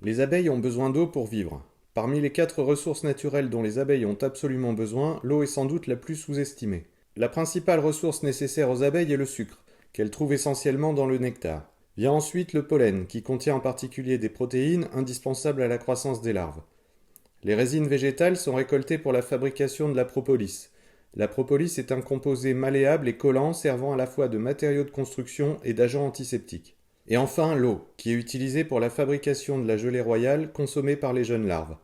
Les abeilles ont besoin d'eau pour vivre. Parmi les 4 ressources naturelles dont les abeilles ont absolument besoin, l'eau est sans doute la plus sous-estimée. La principale ressource nécessaire aux abeilles est le sucre, qu'elles trouvent essentiellement dans le nectar. Vient ensuite le pollen, qui contient en particulier des protéines indispensables à la croissance des larves. Les résines végétales sont récoltées pour la fabrication de la propolis. La propolis est un composé malléable et collant servant à la fois de matériau de construction et d'agent antiseptique. Et enfin l'eau, qui est utilisée pour la fabrication de la gelée royale consommée par les jeunes larves.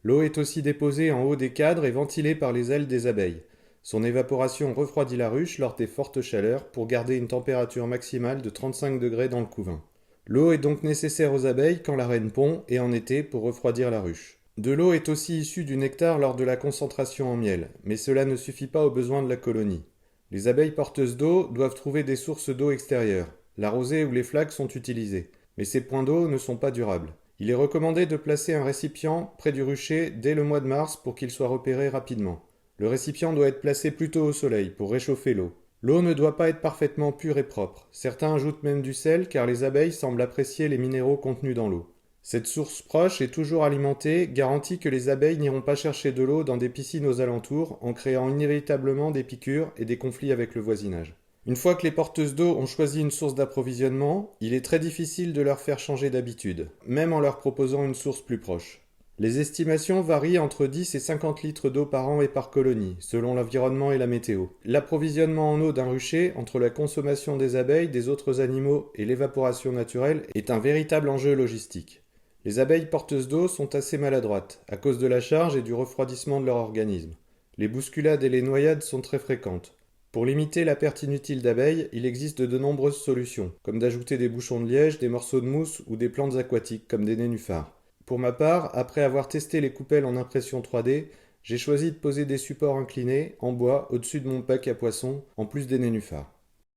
L'eau est aussi déposée en haut des cadres et ventilée par les ailes des abeilles. Son évaporation refroidit la ruche lors des fortes chaleurs pour garder une température maximale de 35 degrés dans le couvain. L'eau est donc nécessaire aux abeilles quand la reine pond et en été pour refroidir la ruche. De l'eau est aussi issue du nectar lors de la concentration en miel, mais cela ne suffit pas aux besoins de la colonie. Les abeilles porteuses d'eau doivent trouver des sources d'eau extérieures. La rosée ou les flaques sont utilisées, mais ces points d'eau ne sont pas durables. Il est recommandé de placer un récipient près du rucher dès le mois de mars pour qu'il soit repéré rapidement. Le récipient doit être placé plutôt au soleil pour réchauffer l'eau. L'eau ne doit pas être parfaitement pure et propre. Certains ajoutent même du sel car les abeilles semblent apprécier les minéraux contenus dans l'eau. Cette source proche et toujours alimentée garantit que les abeilles n'iront pas chercher de l'eau dans des piscines aux alentours en créant inévitablement des piqûres et des conflits avec le voisinage. Une fois que les porteuses d'eau ont choisi une source d'approvisionnement, il est très difficile de leur faire changer d'habitude, même en leur proposant une source plus proche. Les estimations varient entre 10 et 50 litres d'eau par an et par colonie, selon l'environnement et la météo. L'approvisionnement en eau d'un rucher, entre la consommation des abeilles, des autres animaux et l'évaporation naturelle, est un véritable enjeu logistique. Les abeilles porteuses d'eau sont assez maladroites, à cause de la charge et du refroidissement de leur organisme. Les bousculades et les noyades sont très fréquentes. Pour limiter la perte inutile d'abeilles, il existe de nombreuses solutions, comme d'ajouter des bouchons de liège, des morceaux de mousse ou des plantes aquatiques comme des nénuphars. Pour ma part, après avoir testé les coupelles en impression 3D, j'ai choisi de poser des supports inclinés, en bois, au-dessus de mon pack à poissons, en plus des nénuphars.